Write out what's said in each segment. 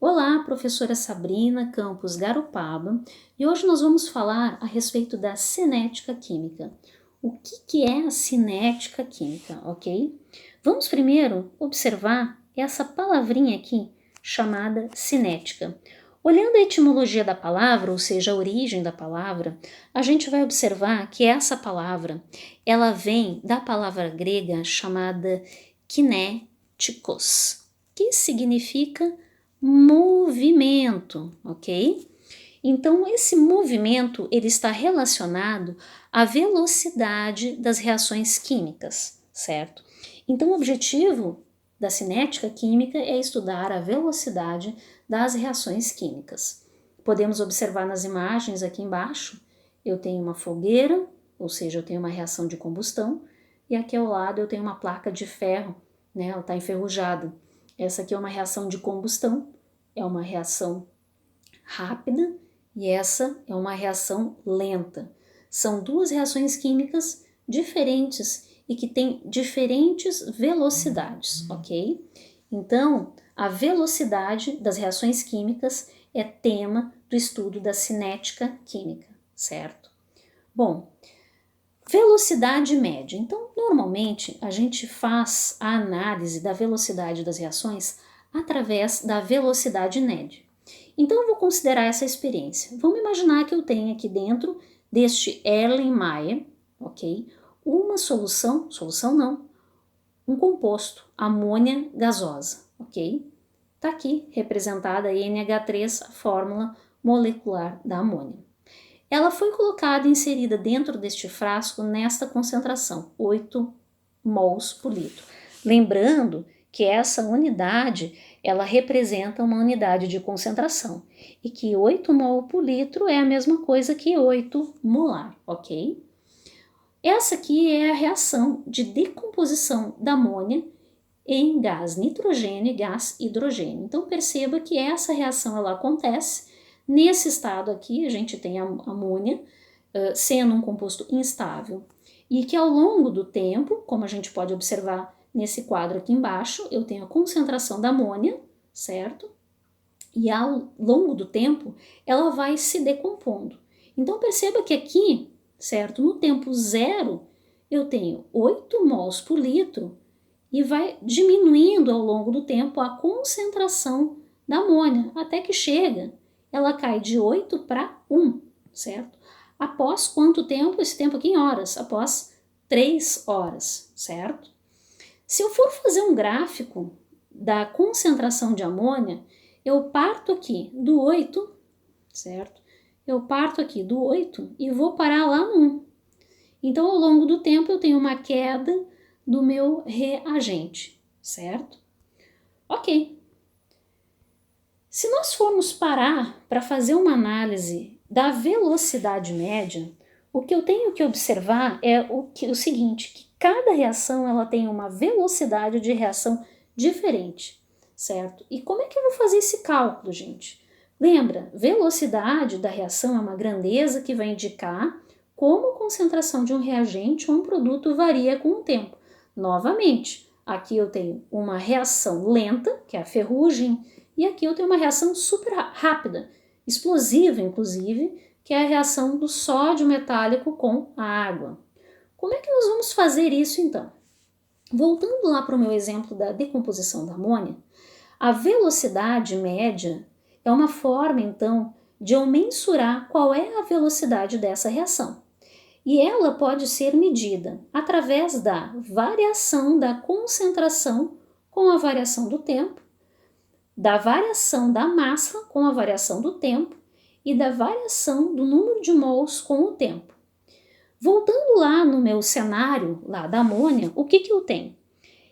Olá, professora Sabrina Campos Garopaba, e hoje nós vamos falar a respeito da cinética química. O que é a cinética química, ok? Vamos primeiro observar essa palavrinha aqui chamada cinética. Olhando a etimologia da palavra, ou seja, a origem da palavra, a gente vai observar que essa palavra, ela vem da palavra grega chamada kinetikos, que significa movimento, ok? Então, esse movimento ele está relacionado à velocidade das reações químicas, certo? Então, o objetivo da cinética química é estudar a velocidade das reações químicas. Podemos observar nas imagens aqui embaixo, eu tenho uma fogueira, ou seja, eu tenho uma reação de combustão, e aqui ao lado eu tenho uma placa de ferro, né? Ela está enferrujada. Essa aqui é uma reação de combustão, é uma reação rápida e essa é uma reação lenta. São duas reações químicas diferentes e que têm diferentes velocidades, ok? Então, a velocidade das reações químicas é tema do estudo da cinética química, certo? Bom, velocidade média. Então, normalmente, a gente faz a análise da velocidade das reações através da velocidade média. Então, eu vou considerar essa experiência. Vamos imaginar que eu tenho aqui dentro deste Erlenmeyer, ok? Uma solução não, um composto, amônia gasosa, ok? Está aqui representada a NH3, a fórmula molecular da amônia. Ela foi colocada e inserida dentro deste frasco nesta concentração, 8 mols por litro. Lembrando que essa unidade, ela representa uma unidade de concentração e que 8 mol por litro é a mesma coisa que 8 molar, ok? Essa aqui é a reação de decomposição da amônia em gás nitrogênio e gás hidrogênio. Então perceba que essa reação ela acontece nesse estado aqui, a gente tem a amônia sendo um composto instável e que ao longo do tempo, como a gente pode observar nesse quadro aqui embaixo, eu tenho a concentração da amônia, certo? E ao longo do tempo, ela vai se decompondo. Então perceba que aqui, certo, no tempo zero, eu tenho 8 mols por litro e vai diminuindo ao longo do tempo a concentração da amônia, até que chega, ela cai de 8 para 1, certo? Após quanto tempo? Esse tempo aqui em horas, após 3 horas, certo? Se eu for fazer um gráfico da concentração de amônia, eu parto aqui do 8, certo? Eu parto aqui do 8 e vou parar lá no 1. Então, ao longo do tempo, eu tenho uma queda do meu reagente, certo? Ok. Se nós formos parar para fazer uma análise da velocidade média, o que eu tenho que observar é o seguinte, que cada reação ela tem uma velocidade de reação diferente, certo? E como é que eu vou fazer esse cálculo, gente? Lembra, velocidade da reação é uma grandeza que vai indicar como a concentração de um reagente ou um produto varia com o tempo. Novamente, aqui eu tenho uma reação lenta, que é a ferrugem, e aqui eu tenho uma reação super rápida, explosiva inclusive, que é a reação do sódio metálico com a água. Como é que nós vamos fazer isso então? Voltando lá para o meu exemplo da decomposição da amônia, a velocidade média é uma forma então de eu mensurar qual é a velocidade dessa reação. E ela pode ser medida através da variação da concentração com a variação do tempo, da variação da massa com a variação do tempo e da variação do número de mols com o tempo. Voltando lá no meu cenário lá da amônia, o que eu tenho?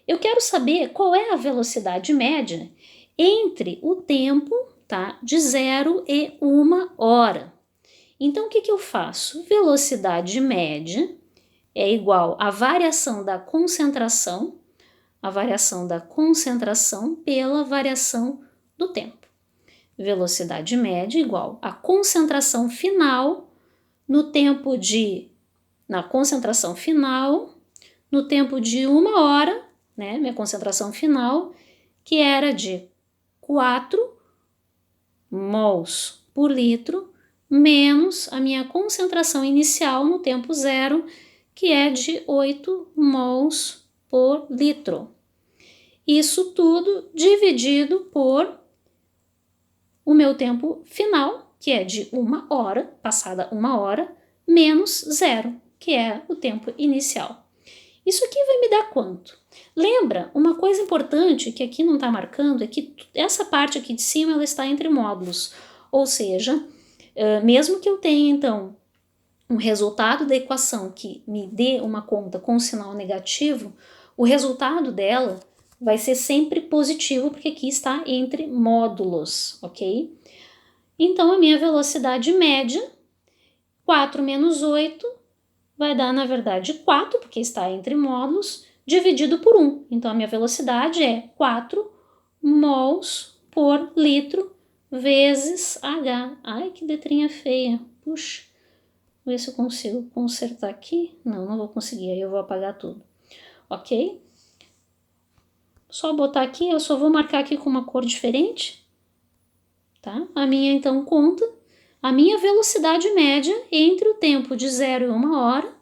Eu quero saber qual é a velocidade média entre o tempo, tá, de 0 e 1 hora. Então, o que eu faço? Velocidade média é igual à variação da concentração, pela variação do tempo. Velocidade média igual à concentração final na concentração final, no tempo de 1 hora, né, minha concentração final, que era de 4 mols por litro, menos a minha concentração inicial no tempo zero, que é de 8 mols por litro. Isso tudo dividido por o meu tempo final, que é de 1 hora, passada 1 hora, menos zero, que é o tempo inicial. Isso aqui vai me dar quanto? Lembra, uma coisa importante que aqui não está marcando é que essa parte aqui de cima ela está entre módulos, ou seja, mesmo que eu tenha então um resultado da equação que me dê uma conta com sinal negativo, o resultado dela vai ser sempre positivo, porque aqui está entre módulos, ok? Então, a minha velocidade média, 4 menos 8, vai dar, na verdade, 4, porque está entre módulos, dividido por 1. Então, a minha velocidade é 4 mols por litro vezes H. Ai, que letrinha feia. Puxa, vou ver se eu consigo consertar aqui. Não, não vou conseguir, aí eu vou apagar tudo. Ok? Só botar aqui, eu só vou marcar aqui com uma cor diferente. Tá? A minha, então, conta a minha velocidade média entre o tempo de 0 e 1 hora,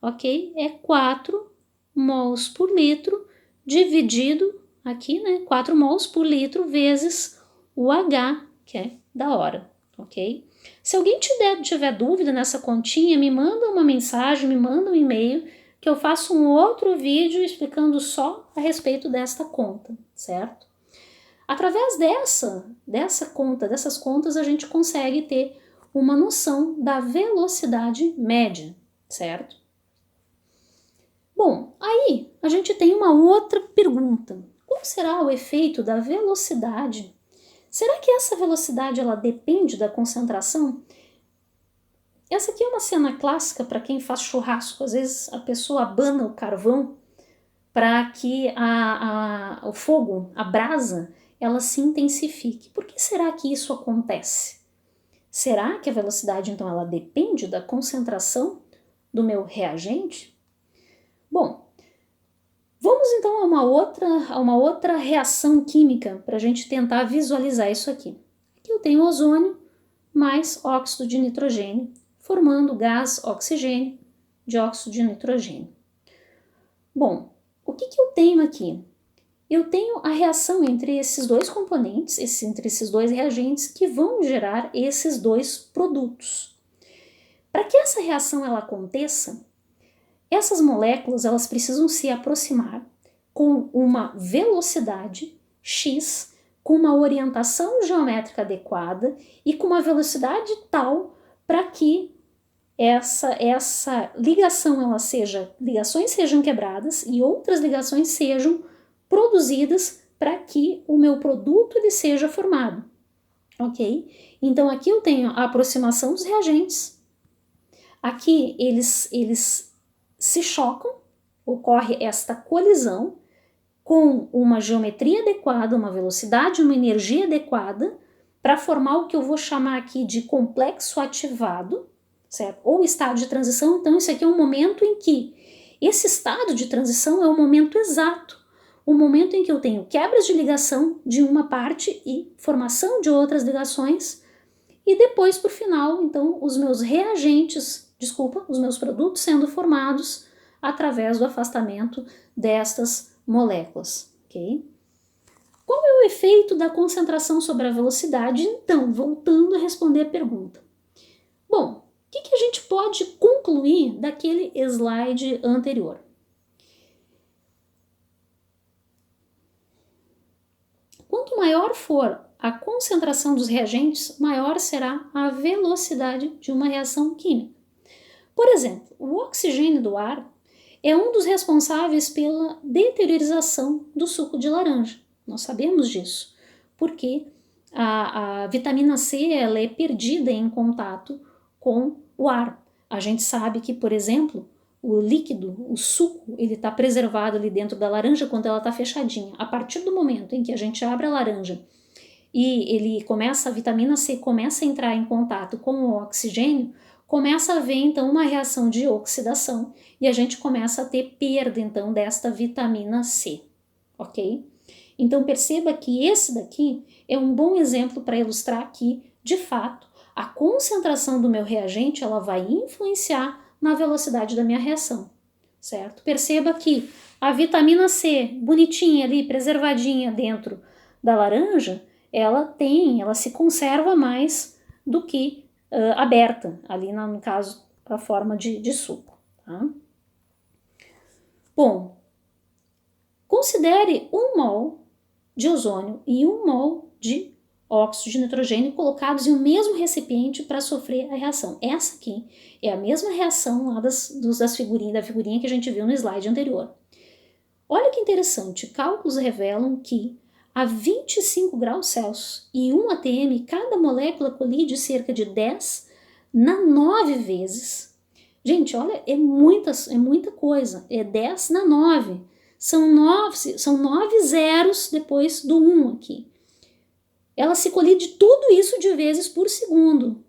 ok? É 4 mols por litro dividido aqui, né? 4 mols por litro vezes o H, que é da hora, ok? Se alguém tiver dúvida nessa continha, me manda uma mensagem, me manda um e-mail, que eu faço um outro vídeo explicando só a respeito desta conta, certo? Através dessas contas, a gente consegue ter uma noção da velocidade média, certo? Bom, aí a gente tem uma outra pergunta. Qual será o efeito da velocidade? Será que essa velocidade ela depende da concentração? Essa aqui é uma cena clássica para quem faz churrasco. Às vezes a pessoa abana o carvão para que o fogo, a brasa, ela se intensifique. Por que será que isso acontece? Será que a velocidade, então, ela depende da concentração do meu reagente? Bom, vamos então a uma outra reação química para a gente tentar visualizar isso aqui. Aqui eu tenho ozônio mais óxido de nitrogênio, formando o gás oxigênio, dióxido de nitrogênio. Bom, o que eu tenho aqui? Eu tenho a reação entre esses dois componentes, entre esses dois reagentes, que vão gerar esses dois produtos. Para que essa reação ela aconteça, essas moléculas elas precisam se aproximar com uma velocidade x, com uma orientação geométrica adequada e com uma velocidade tal para que essa ligação ligações sejam quebradas e outras ligações sejam produzidas para que o meu produto ele seja formado, ok? Então aqui eu tenho a aproximação dos reagentes, aqui eles se chocam, ocorre esta colisão com uma geometria adequada, uma velocidade, uma energia adequada para formar o que eu vou chamar aqui de complexo ativado, certo? Ou estado de transição. Então isso aqui é um momento em que esse estado de transição é o momento exato, o momento em que eu tenho quebras de ligação de uma parte e formação de outras ligações, e depois, por final, então, os meus produtos sendo formados através do afastamento destas moléculas, ok? Qual é o efeito da concentração sobre a velocidade? Então, voltando a responder a pergunta. Bom, o que a gente pode concluir daquele slide anterior? Quanto maior for a concentração dos reagentes, maior será a velocidade de uma reação química. Por exemplo, o oxigênio do ar é um dos responsáveis pela deteriorização do suco de laranja. Nós sabemos disso, porque a vitamina C ela é perdida em contato com o ar. A gente sabe que, por exemplo, o líquido, o suco, ele está preservado ali dentro da laranja quando ela está fechadinha. A partir do momento em que a gente abre a laranja e a vitamina C começa a entrar em contato com o oxigênio, começa a haver então uma reação de oxidação e a gente começa a ter perda então desta vitamina C, ok? Então perceba que esse daqui é um bom exemplo para ilustrar que, de fato, a concentração do meu reagente ela vai influenciar na velocidade da minha reação, certo? Perceba que a vitamina C, bonitinha ali, preservadinha dentro da laranja, ela se conserva mais do que aberta, ali no caso, a forma de suco. Tá? Bom, considere 1 mol de ozônio e 1 mol de óxido de nitrogênio colocados em um mesmo recipiente para sofrer a reação. Essa aqui é a mesma reação lá da figurinha que a gente viu no slide anterior. Olha que interessante, cálculos revelam que a 25 graus Celsius e 1 atm, cada molécula colide cerca de 10 nanove vezes. Gente, olha, é muita coisa, é 10 na 9. São 9 zeros depois do 1 aqui. Ela se colide tudo isso de vezes por segundo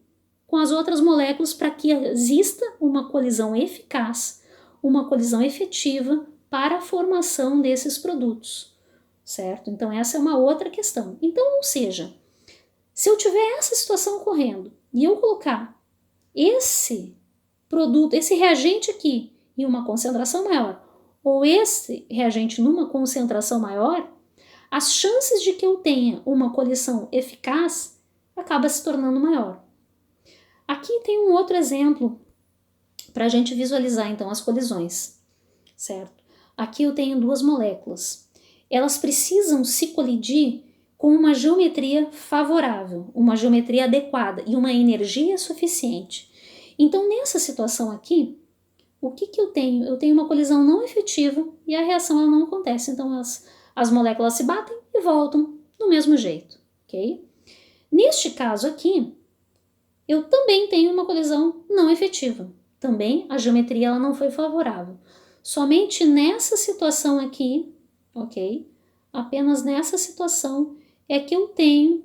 com as outras moléculas para que exista uma colisão eficaz, uma colisão efetiva para a formação desses produtos, certo? Então essa é uma outra questão. Então, ou seja, se eu tiver essa situação ocorrendo e eu colocar esse produto, esse reagente aqui em uma concentração maior, ou esse reagente numa concentração maior, as chances de que eu tenha uma colisão eficaz acaba se tornando maior. Aqui tem um outro exemplo para a gente visualizar então as colisões, certo? Aqui eu tenho duas moléculas. Elas precisam se colidir com uma geometria favorável, uma geometria adequada e uma energia suficiente. Então, nessa situação aqui, o que eu tenho? Eu tenho uma colisão não efetiva e a reação ela não acontece. Então, as moléculas se batem e voltam do mesmo jeito, ok? Neste caso aqui, eu também tenho uma colisão não efetiva. Também a geometria ela não foi favorável. Somente nessa situação aqui, ok? Apenas nessa situação é que eu tenho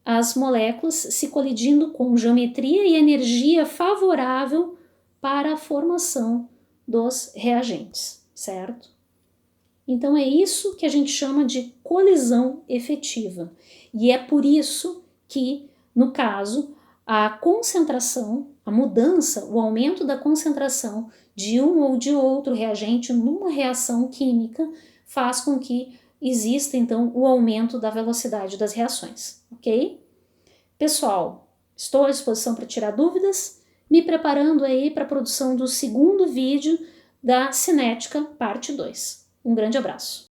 as moléculas se colidindo com geometria e energia favorável para a formação dos reagentes, certo? Então é isso que a gente chama de colisão efetiva. E é por isso que, no caso, a concentração, a mudança, o aumento da concentração de um ou de outro reagente numa reação química faz com que exista, então, o aumento da velocidade das reações, ok? Pessoal, estou à disposição para tirar dúvidas, me preparando aí para a produção do segundo vídeo da cinética, parte 2. Um grande abraço.